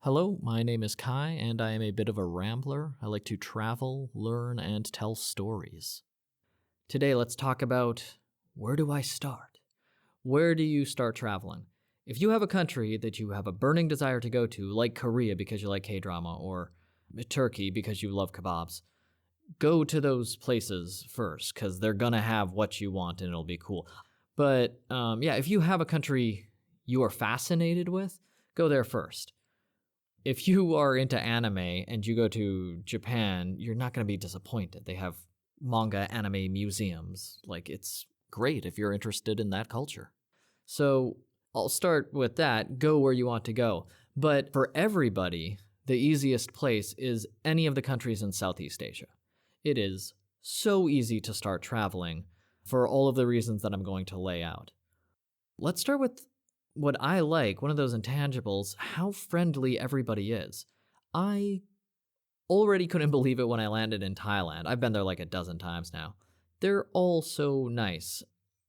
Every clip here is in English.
Hello, my name is Kai, and I am a bit of a rambler. I like to travel, learn, and tell stories. Today, let's talk about where do I start? Where do you start traveling? If you have a country that you have a burning desire to go to, like Korea because you like K drama, or Turkey because you love kebabs, go to those places first because they're gonna have what you want and it'll be cool. But if you have a country you are fascinated with, go there first. If you are into anime and you go to Japan, you're not going to be disappointed. They have manga anime museums. Like, it's great if you're interested in that culture. So I'll start with that. Go where you want to go. But for everybody, the easiest place is any of the countries in Southeast Asia. It is so easy to start traveling for all of the reasons that I'm going to lay out. Let's start with what I like, one of those intangibles, how friendly everybody is. I already couldn't believe it when I landed in Thailand. I've been there like a dozen times now. They're all so nice.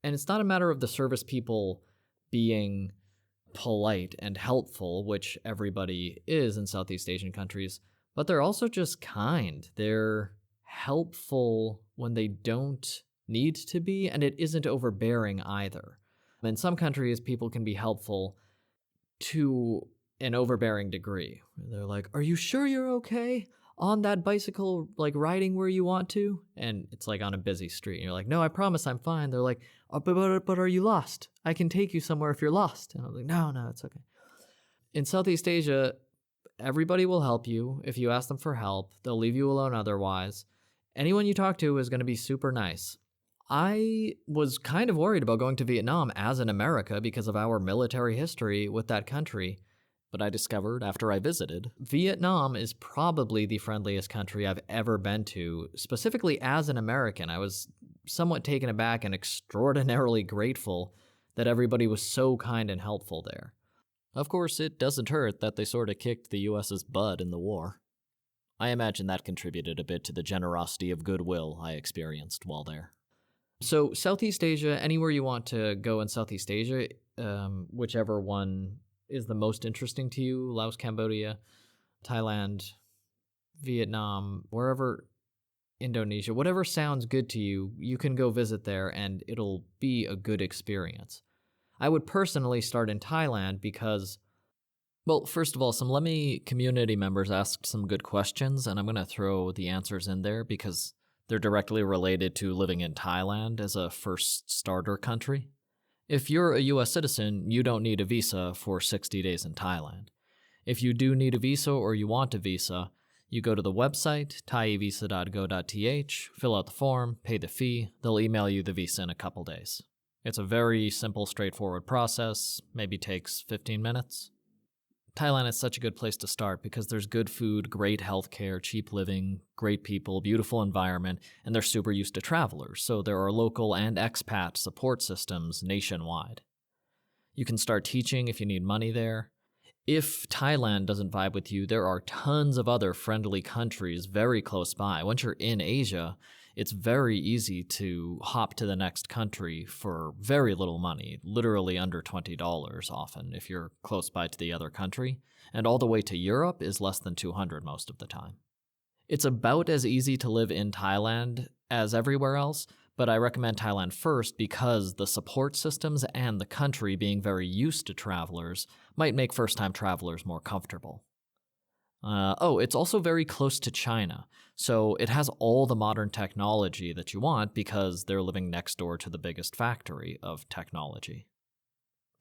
And it's not a matter of the service people being polite and helpful, which everybody is in Southeast Asian countries, but they're also just kind. They're helpful when they don't need to be, and it isn't overbearing either. In some countries, people can be helpful to an overbearing degree. They're like, "Are you sure you're okay on that bicycle, like riding where you want to?" And it's like on a busy street. And you're like, "No, I promise I'm fine." They're like, "Oh, but are you lost? I can take you somewhere if you're lost." And I'm like, "No, it's okay." In Southeast Asia, everybody will help you. If you ask them for help, they'll leave you alone otherwise. Anyone you talk to is going to be super nice. I was kind of worried about going to Vietnam as in America because of our military history with that country, but I discovered after I visited, Vietnam is probably the friendliest country I've ever been to, specifically as an American. I was somewhat taken aback and extraordinarily grateful that everybody was so kind and helpful there. Of course, it doesn't hurt that they sort of kicked the US's butt in the war. I imagine that contributed a bit to the generosity of goodwill I experienced while there. So Southeast Asia, anywhere you want to go in Southeast Asia, whichever one is the most interesting to you, Laos, Cambodia, Thailand, Vietnam, wherever, Indonesia, whatever sounds good to you, you can go visit there and it'll be a good experience. I would personally start in Thailand because, well, first of all, some Lemmy community members asked some good questions, and I'm going to throw the answers in there because they're directly related to living in Thailand as a first starter country. If you're a US citizen, you don't need a visa for 60 days in Thailand. If you do need a visa or you want a visa, you go to the website, thaivisa.go.th, fill out the form, pay the fee, they'll email you the visa in a couple days. It's a very simple, straightforward process, maybe takes 15 minutes. Thailand is such a good place to start because there's good food, great healthcare, cheap living, great people, beautiful environment, and they're super used to travelers, so there are local and expat support systems nationwide. You can start teaching if you need money there. If Thailand doesn't vibe with you, there are tons of other friendly countries very close by. Once you're in Asia, it's very easy to hop to the next country for very little money, literally under $20 often if you're close by to the other country, and all the way to Europe is less than $200 most of the time. It's about as easy to live in Thailand as everywhere else, but I recommend Thailand first because the support systems and the country being very used to travelers might make first-time travelers more comfortable. It's also very close to China, so it has all the modern technology that you want because they're living next door to the biggest factory of technology.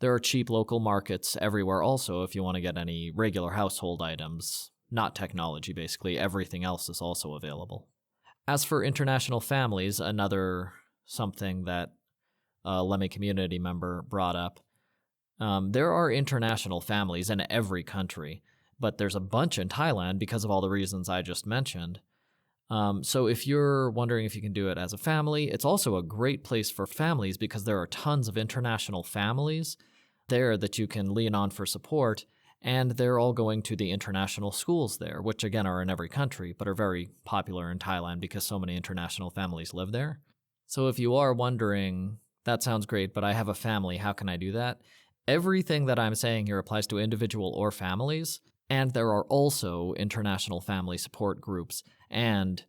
There are cheap local markets everywhere also if you want to get any regular household items, not technology basically, everything else is also available. As for international families, another something that a Lemmy community member brought up, there are international families in every country, but there's a bunch in Thailand because of all the reasons I just mentioned. So if you're wondering if you can do it as a family, it's also a great place for families because there are tons of international families there that you can lean on for support, and they're all going to the international schools there, which again are in every country, but are very popular in Thailand because so many international families live there. So if you are wondering, that sounds great, but I have a family, how can I do that? Everything that I'm saying here applies to individual or families. And there are also international family support groups and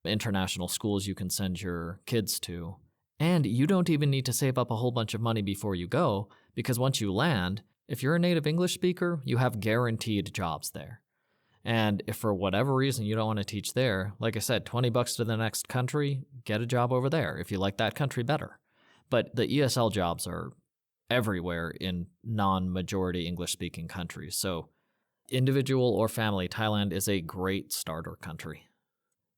international schools you can send your kids to. And you don't even need to save up a whole bunch of money before you go, because once you land, if you're a native English speaker, you have guaranteed jobs there. And if for whatever reason you don't want to teach there, like I said, $20 to the next country, get a job over there if you like that country better. But the ESL jobs are everywhere in non-majority English-speaking countries. So individual or family, Thailand is a great starter country.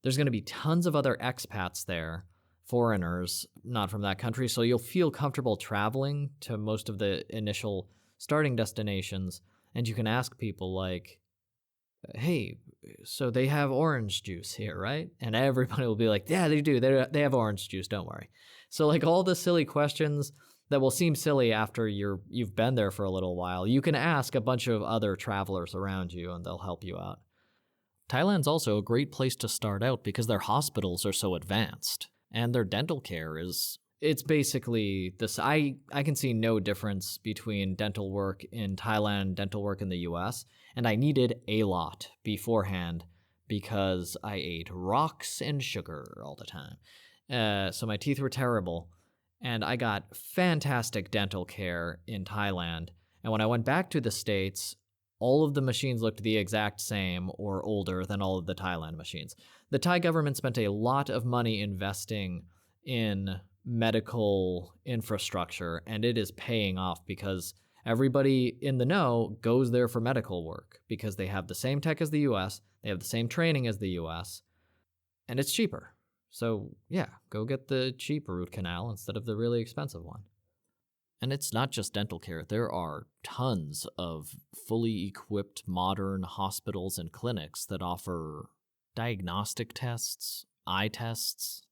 There's going to be tons of other expats there, foreigners, not from that country, so you'll feel comfortable traveling to most of the initial starting destinations, and you can ask people like, hey, so they have orange juice here, right? And everybody will be like, yeah, they do. They have orange juice, don't worry. So like all the silly questions that will seem silly after you've been there for a little while, you can ask a bunch of other travelers around you and they'll help you out. Thailand's also a great place to start out because their hospitals are so advanced and their dental care it's basically this. I can see no difference between dental work in Thailand, dental work in the US, and I needed a lot beforehand because I ate rocks and sugar all the time. So my teeth were terrible, and I got fantastic dental care in Thailand. And when I went back to the States, all of the machines looked the exact same or older than all of the Thailand machines. The Thai government spent a lot of money investing in medical infrastructure, and it is paying off because everybody in the know goes there for medical work because they have the same tech as the US, they have the same training as the US, and it's cheaper. So yeah, go get the cheap root canal instead of the really expensive one. And it's not just dental care. There are tons of fully equipped modern hospitals and clinics that offer diagnostic tests, eye tests,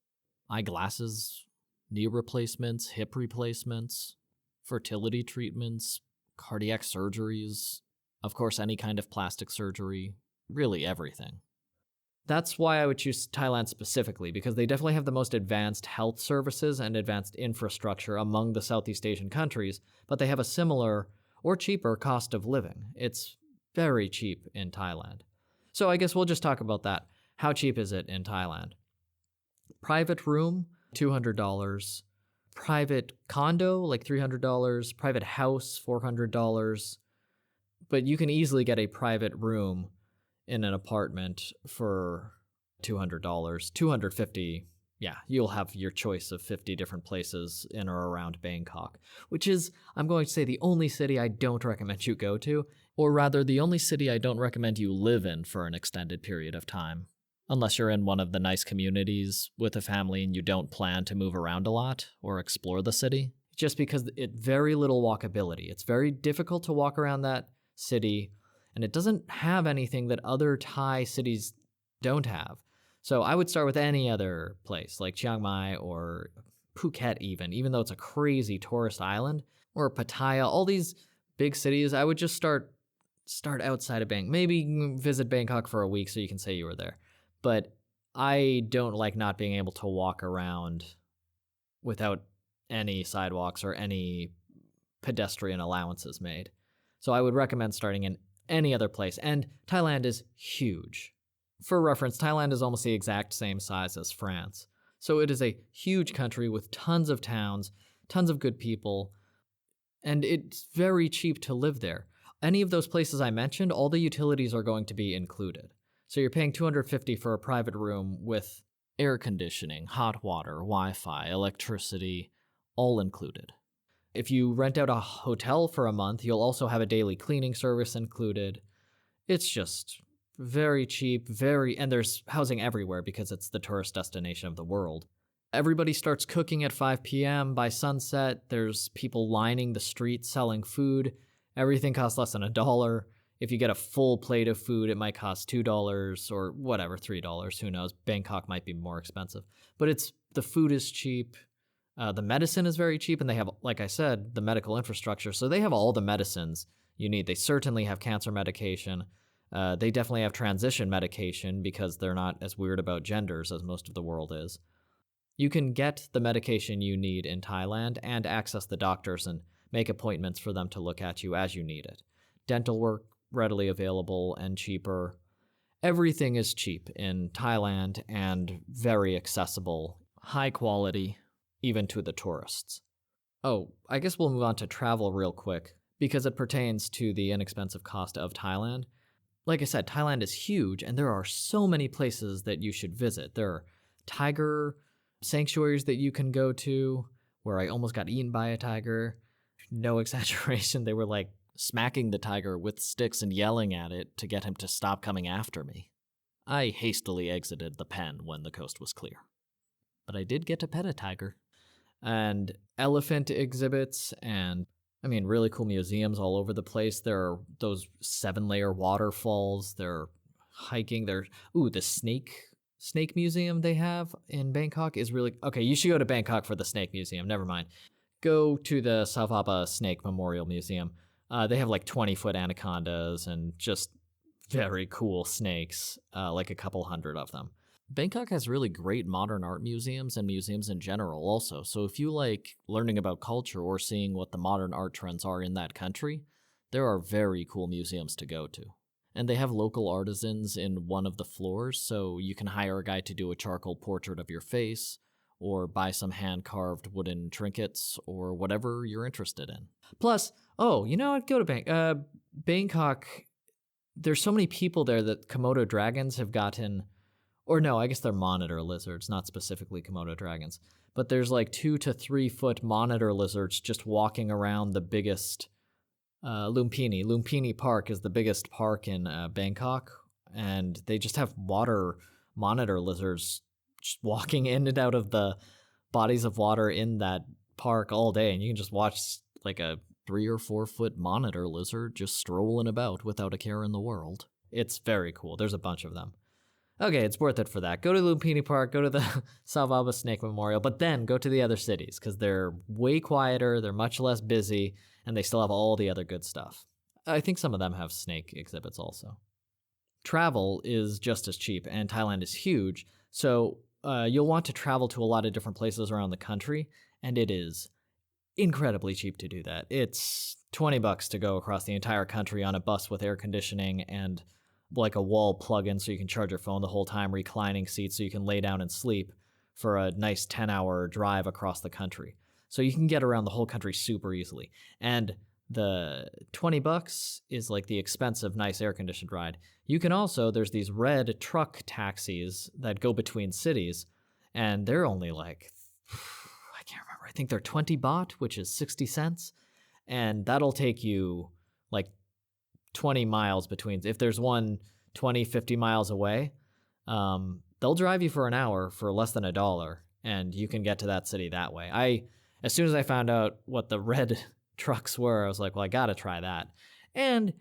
eyeglasses, knee replacements, hip replacements, fertility treatments, cardiac surgeries, of course, any kind of plastic surgery, really everything. That's why I would choose Thailand specifically, because they definitely have the most advanced health services and advanced infrastructure among the Southeast Asian countries, but they have a similar or cheaper cost of living. It's very cheap in Thailand. So I guess we'll just talk about that. How cheap is it in Thailand? Private room, $200. Private condo, like $300. Private house, $400. But you can easily get a private room in an apartment for $200, $250. Yeah, you'll have your choice of 50 different places in or around Bangkok, which is, I'm going to say, the only city I don't recommend you go to, or rather, the only city I don't recommend you live in for an extended period of time. Unless you're in one of the nice communities with a family and you don't plan to move around a lot or explore the city. Just because it's very little walkability. It's very difficult to walk around that city, and it doesn't have anything that other Thai cities don't have. So I would start with any other place, like Chiang Mai or Phuket even though it's a crazy tourist island, or Pattaya, all these big cities. I would just start outside of Bangkok. Maybe visit Bangkok for a week so you can say you were there. But I don't like not being able to walk around without any sidewalks or any pedestrian allowances made. So I would recommend starting in any other place. And Thailand is huge. For reference, Thailand is almost the exact same size as France. So it is a huge country with tons of towns, tons of good people, and it's very cheap to live there. Any of those places I mentioned, all the utilities are going to be included. So you're paying $250 for a private room with air conditioning, hot water, Wi-Fi, electricity, all included. If you rent out a hotel for a month, you'll also have a daily cleaning service included. It's just very cheap, and there's housing everywhere because it's the tourist destination of the world. Everybody starts cooking at 5 p.m. By sunset, there's people lining the streets selling food. Everything costs less than $1. If you get a full plate of food, it might cost $2 or whatever, $3, who knows. Bangkok might be more expensive. But the food is cheap. The medicine is very cheap, and they have, like I said, the medical infrastructure. So they have all the medicines you need. They certainly have cancer medication. They definitely have transition medication because they're not as weird about genders as most of the world is. You can get the medication you need in Thailand and access the doctors and make appointments for them to look at you as you need it. Dental work, readily available and cheaper. Everything is cheap in Thailand and very accessible, high quality, even to the tourists. Oh, I guess we'll move on to travel real quick because it pertains to the inexpensive cost of Thailand. Like I said, Thailand is huge and there are so many places that you should visit. There are tiger sanctuaries that you can go to where I almost got eaten by a tiger. No exaggeration. They were like smacking the tiger with sticks and yelling at it to get him to stop coming after me. I hastily exited the pen when the coast was clear. But I did get to pet a tiger. And elephant exhibits and, really cool museums all over the place. There are those 7-layer waterfalls. They're hiking. The snake museum they have in Bangkok is really... Okay, you should go to Bangkok for the snake museum. Never mind. Go to the Sauvaba Snake Memorial Museum. They have like 20-foot anacondas and just very cool snakes, like a couple hundred of them. Bangkok has really great modern art museums and museums in general also. So if you like learning about culture or seeing what the modern art trends are in that country, there are very cool museums to go to. And they have local artisans in one of the floors, so you can hire a guy to do a charcoal portrait of your face or buy some hand-carved wooden trinkets or whatever you're interested in. Plus, I'd go to Bangkok. There's so many people there that Komodo dragons have gotten... Or no, I guess they're monitor lizards, not specifically Komodo dragons. But there's like 2 to 3 foot monitor lizards just walking around the biggest Lumpini. Lumpini Park is the biggest park in Bangkok. And they just have water monitor lizards just walking in and out of the bodies of water in that park all day. And you can just watch like a 3 or 4 foot monitor lizard just strolling about without a care in the world. It's very cool. There's a bunch of them. Okay, it's worth it for that. Go to Lumpini Park, go to the Sauvaba Snake Memorial, but then go to the other cities because they're way quieter, they're much less busy, and they still have all the other good stuff. I think some of them have snake exhibits also. Travel is just as cheap, and Thailand is huge, so you'll want to travel to a lot of different places around the country, and it is incredibly cheap to do that. It's $20 to go across the entire country on a bus with air conditioning and like a wall plug-in so you can charge your phone the whole time, reclining seats so you can lay down and sleep for a nice 10-hour drive across the country. So you can get around the whole country super easily. And the $20 is like the expensive, nice air-conditioned ride. You can also, there's these red truck taxis that go between cities, and they're only like, I can't remember, I think they're 20 baht, which is 60 cents. And that'll take you like 20 miles between. If there's one 20, 50 miles away, they'll drive you for an hour for less than $1, and you can get to that city that way. As soon as I found out what the red trucks were, I was like, well, I gotta try that. And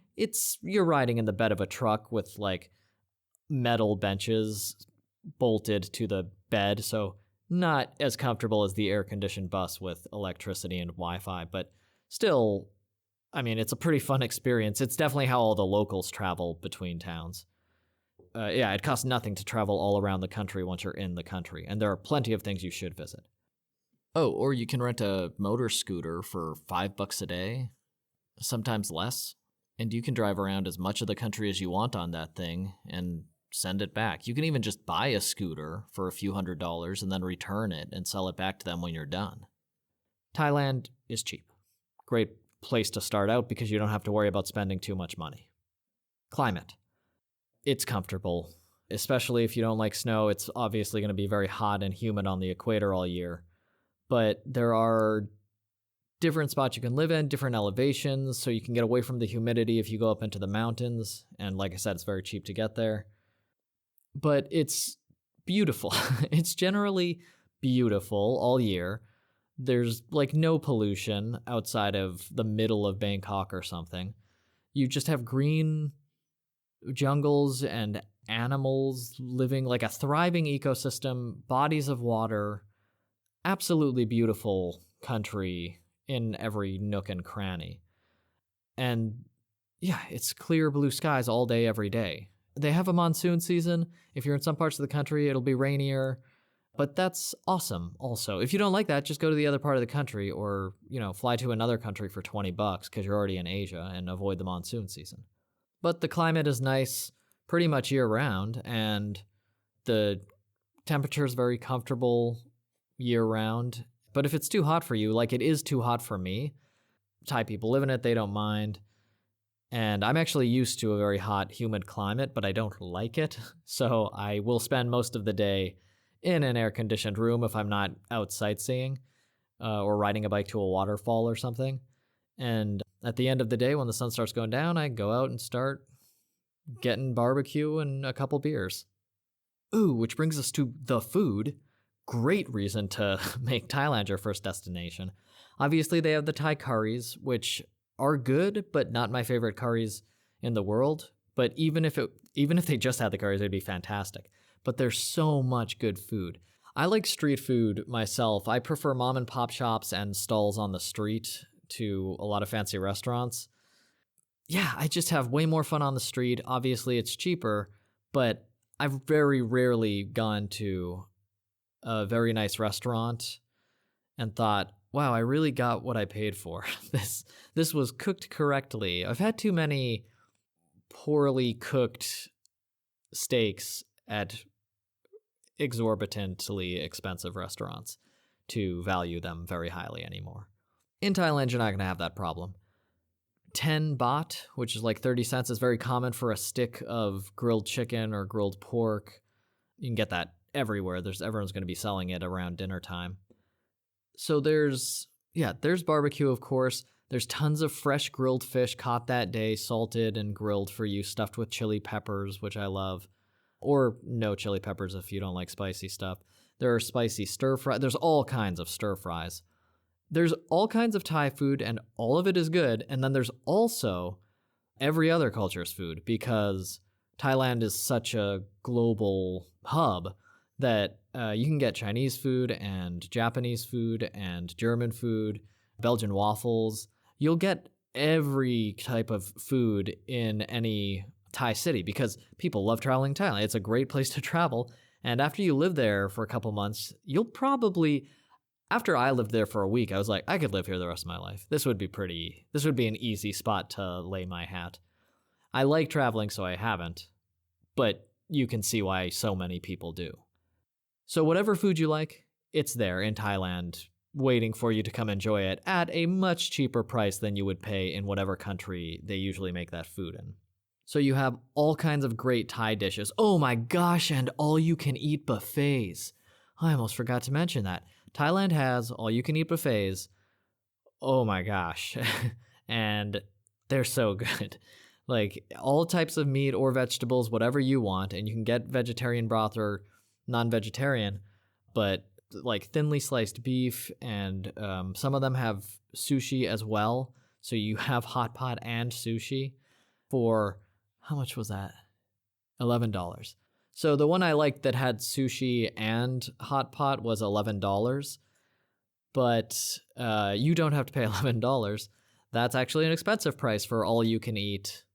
you're riding in the bed of a truck with like metal benches bolted to the bed, so not as comfortable as the air-conditioned bus with electricity and Wi-Fi, but still, it's a pretty fun experience. It's definitely how all the locals travel between towns. It costs nothing to travel all around the country once you're in the country, and there are plenty of things you should visit. Oh, or you can rent a motor scooter for $5 a day, sometimes less, and you can drive around as much of the country as you want on that thing and send it back. You can even just buy a scooter for a few $100s and then return it and sell it back to them when you're done. Thailand is cheap. Great place to start out because you don't have to worry about spending too much money. Climate. It's comfortable, especially if you don't like snow. It's obviously going to be very hot and humid on the equator all year. But there are different spots you can live in, different elevations, so you can get away from the humidity if you go up into the mountains. And like I said, it's very cheap to get there. But it's beautiful. It's generally beautiful all year. There's like no pollution outside of the middle of Bangkok or something. You just have green jungles and animals living like a thriving ecosystem, bodies of water, absolutely beautiful country in every nook and cranny. And yeah, it's clear blue skies all day, every day. They have a monsoon season. If you're in some parts of the country, it'll be rainier. But that's awesome also. If you don't like that, just go to the other part of the country or, fly to another country for $20 because you're already in Asia and avoid the monsoon season. but the climate is nice pretty much year round, and the temperature is very comfortable year round. But if it's too hot for you, like it is too hot for me, Thai people live in it, they don't mind. And I'm actually used to a very hot, humid climate, but I don't like it. So I will spend most of the day in an air-conditioned room if I'm not out sightseeing or riding a bike to a waterfall or something. And at the end of the day, when the sun starts going down, I go out and start getting barbecue and a couple beers. Ooh, which brings us to the food. Great reason to make Thailand your first destination. Obviously, they have the Thai curries, which are good, but not my favorite curries in the world. But even if they just had the curries, it'd be fantastic. But there's so much good food. I like street food myself. I prefer mom and pop shops and stalls on the street to a lot of fancy restaurants. Yeah, I just have way more fun on the street. Obviously, it's cheaper, but I've very rarely gone to a very nice restaurant and thought, wow, I really got what I paid for. This was cooked correctly. I've had too many poorly cooked steaks at exorbitantly expensive restaurants to value them very highly anymore. In Thailand, you're not going to have that problem. 10 baht, which is like 30 cents, is very common for a stick of grilled chicken or grilled pork. You can get that everywhere. Everyone's going to be selling it around dinner time. So there's barbecue, of course. There's tons of fresh grilled fish caught that day, salted and grilled for you, stuffed with chili peppers, which I love. Or no chili peppers if you don't like spicy stuff. There are spicy stir fry. There's all kinds of stir fries. There's all kinds of Thai food, and all of it is good. And then there's also every other culture's food, because Thailand is such a global hub that you can get Chinese food and Japanese food and German food, Belgian waffles. You'll get every type of food in any Thai city because people love traveling to Thailand. It's a great place to travel. And after you live there for a couple months, you'll probably, after I lived there for a week, I was like, I could live here the rest of my life. This would be an easy spot to lay my hat. I like traveling, so I haven't, but you can see why so many people do. So whatever food you like, it's there in Thailand, waiting for you to come enjoy it at a much cheaper price than you would pay in whatever country they usually make that food in. So you have all kinds of great Thai dishes. Oh my gosh, and all-you-can-eat buffets. I almost forgot to mention that. Thailand has all-you-can-eat buffets. Oh my gosh. And they're so good. Like all types of meat or vegetables, whatever you want, and you can get vegetarian broth or non-vegetarian, but like thinly sliced beef, and some of them have sushi as well. So you have hot pot and sushi for, how much was that? $11. So the one I liked that had sushi and hot pot was $11, but you don't have to pay $11. That's actually an expensive price for all you can eat.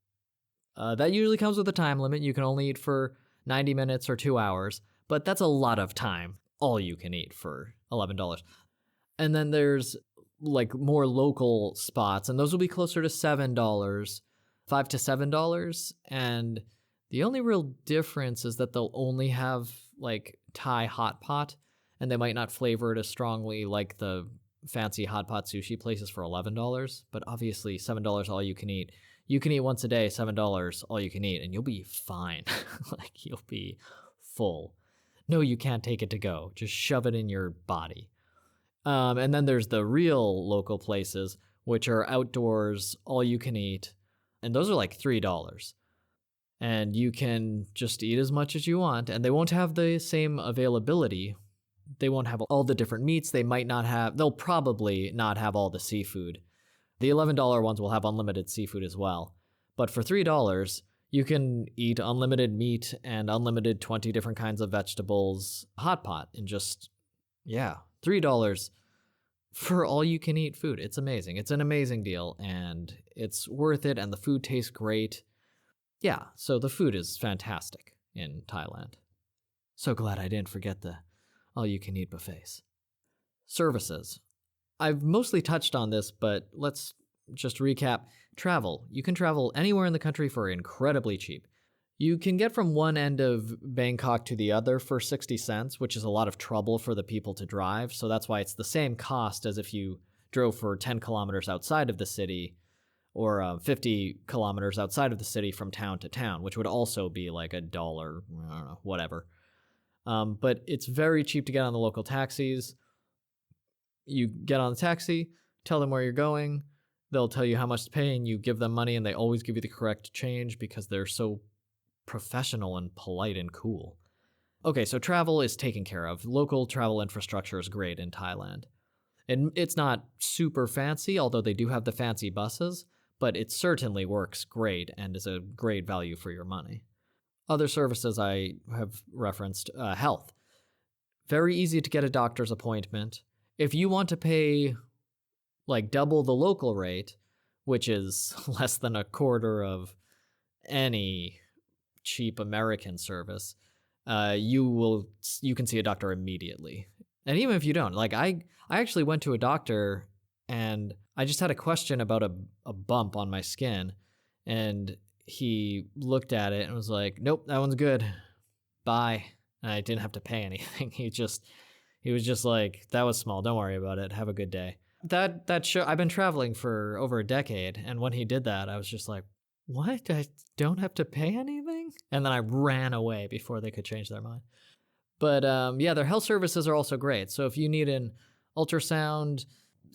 That usually comes with a time limit. You can only eat for 90 minutes or 2 hours, but that's a lot of time, all you can eat for $11. And then there's like more local spots, and those will be closer to $7, $5 to $7. And the only real difference is that they'll only have like Thai hot pot, and they might not flavor it as strongly like the fancy hot pot sushi places for $11. But obviously $7 all you can eat. You can eat once a day, $7 all you can eat, and you'll be fine. Like you'll be full. No, you can't take it to go. Just shove it in your body. And then there's the real local places, which are outdoors, all you can eat. And those are like $3. And you can just eat as much as you want. And they won't have the same availability. They won't have all the different meats. They'll probably not have all the seafood. The $11 ones will have unlimited seafood as well. But for $3, you can eat unlimited meat and unlimited 20 different kinds of vegetables, hot pot, and just, $3 for all you can eat food. It's amazing. It's an amazing deal, and it's worth it, and the food tastes great. Yeah, so the food is fantastic in Thailand. So glad I didn't forget the all you can eat buffets. Services. I've mostly touched on this, but let's just to recap, travel. You can travel anywhere in the country for incredibly cheap. You can get from one end of Bangkok to the other for 60 cents, which is a lot of trouble for the people to drive. So that's why it's the same cost as if you drove for 10 kilometers outside of the city or 50 kilometers outside of the city from town to town, which would also be like $1, I don't know, whatever. But it's very cheap to get on the local taxis. You get on the taxi, tell them where you're going. They'll tell you how much to pay, and you give them money, and they always give you the correct change because they're so professional and polite and cool. Okay, so travel is taken care of. Local travel infrastructure is great in Thailand. And it's not super fancy, although they do have the fancy buses, but it certainly works great and is a great value for your money. Other services I have referenced, health. Very easy to get a doctor's appointment. If you want to pay like double the local rate, which is less than a quarter of any cheap American service, you can see a doctor immediately. And even if you don't, like I actually went to a doctor and I just had a question about a bump on my skin, and he looked at it and was like, "Nope, that one's good. Bye." And I didn't have to pay anything. He was just like, "That was small. Don't worry about it. Have a good day." That show, I've been traveling for over a decade, and when he did that, I was just like, "What? I don't have to pay anything?" And then I ran away before they could change their mind. But yeah, their health services are also great. So if you need an ultrasound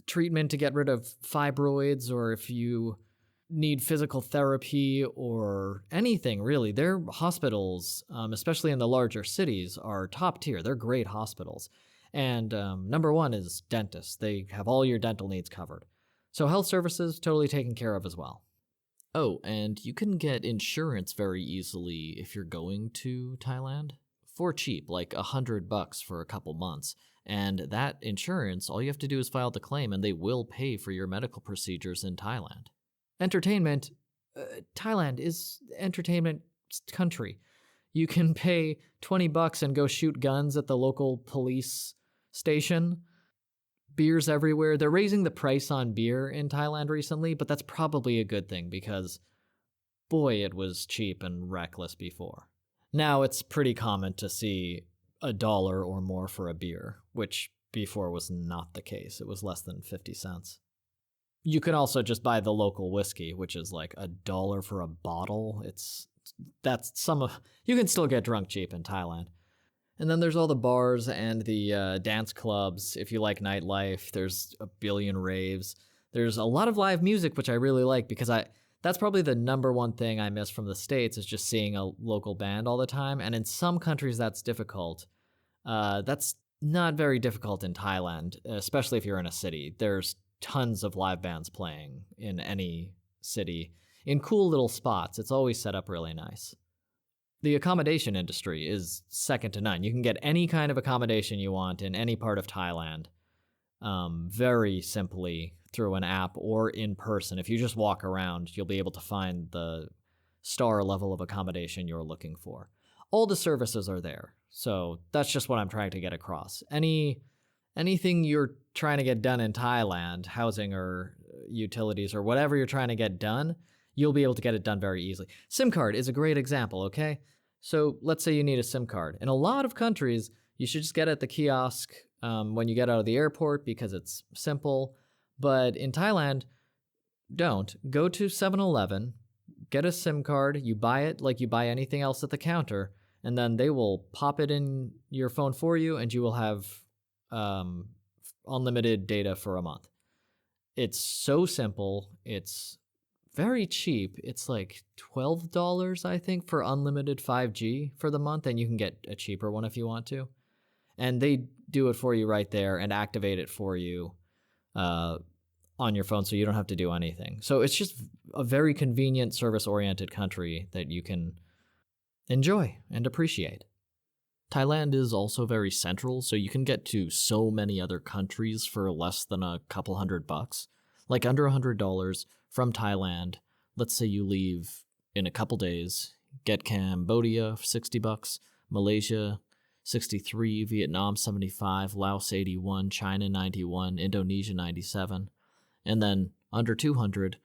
treatment to get rid of fibroids, or if you need physical therapy or anything really, their hospitals, especially in the larger cities, are top tier. They're great hospitals. And number one is dentists. They have all your dental needs covered. So health services totally taken care of as well. Oh, and you can get insurance very easily if you're going to Thailand for cheap, like $100 for a couple months. And that insurance, all you have to do is file the claim and they will pay for your medical procedures in Thailand. Entertainment, Thailand is entertainment country. You can pay $20 and go shoot guns at the local police station. Beer's everywhere. They're raising the price on beer in Thailand recently, but that's probably a good thing because, boy, it was cheap and reckless before. Now it's pretty common to see $1 or more for a beer, which before was not the case. It was less than 50 cents. You can also just buy the local whiskey, which is like $1 for a bottle. You can still get drunk cheap in Thailand. And then there's all the bars and the dance clubs. If you like nightlife, there's a billion raves. There's a lot of live music, which I really like because that's probably the number one thing I miss from the States is just seeing a local band all the time. And in some countries, that's difficult. That's not very difficult in Thailand, especially if you're in a city. There's tons of live bands playing in any city in cool little spots. It's always set up really nice. The accommodation industry is second to none. You can get any kind of accommodation you want in any part of Thailand very simply through an app or in person. If you just walk around, you'll be able to find the star level of accommodation you're looking for. All the services are there. So that's just what I'm trying to get across. Anything you're trying to get done in Thailand, housing or utilities or whatever you're trying to get done, you'll be able to get it done very easily. SIM card is a great example, okay? So let's say you need a SIM card. In a lot of countries, you should just get it at the kiosk when you get out of the airport because it's simple. But in Thailand, don't. Go to 7-Eleven, get a SIM card, you buy it like you buy anything else at the counter, and then they will pop it in your phone for you and you will have unlimited data for a month. It's so simple. It's very cheap. It's like $12, I think, for unlimited 5G for the month, and you can get a cheaper one if you want to. And they do it for you right there and activate it for you on your phone so you don't have to do anything. So it's just a very convenient, service-oriented country that you can enjoy and appreciate. Thailand is also very central, so you can get to so many other countries for less than a couple $100. Like under $100 from Thailand. Let's say you leave in a couple days, get Cambodia for $60, Malaysia 63, Vietnam 75, Laos 81, China 91, Indonesia 97, and then Under 200,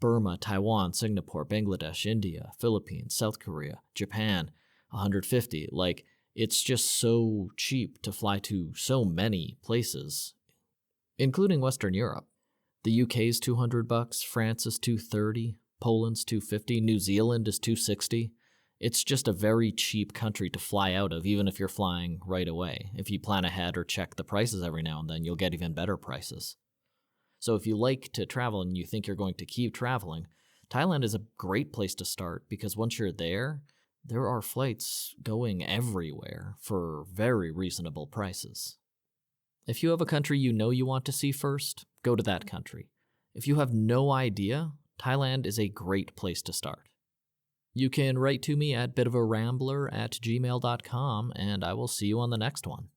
Burma, Taiwan, Singapore, Bangladesh, India, Philippines, South Korea, Japan. 150. Like, it's just so cheap to fly to so many places, including Western Europe. The UK's $200, France is $230, Poland's $250, New Zealand is $260. It's just a very cheap country to fly out of, even if you're flying right away. If you plan ahead or check the prices every now and then, you'll get even better prices. So if you like to travel and you think you're going to keep traveling, Thailand is a great place to start because once you're there are flights going everywhere for very reasonable prices. If you have a country you know you want to see first, go to that country. If you have no idea, Thailand is a great place to start. You can write to me at bitofarambler@gmail.com, and I will see you on the next one.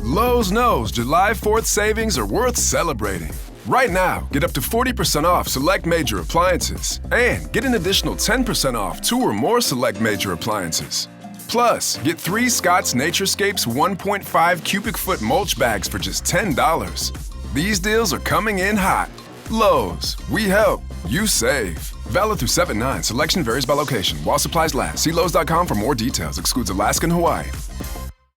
Lowe's knows July 4th savings are worth celebrating. Right now, get up to 40% off select major appliances and get an additional 10% off 2 or more select major appliances. Plus, get 3 Scott's Naturescapes 1.5 cubic foot mulch bags for just $10. These deals are coming in hot. Lowe's, we help, you save. Valid through 7/9. Selection varies by location. While supplies last. See Lowe's.com for more details. Excludes Alaska and Hawaii.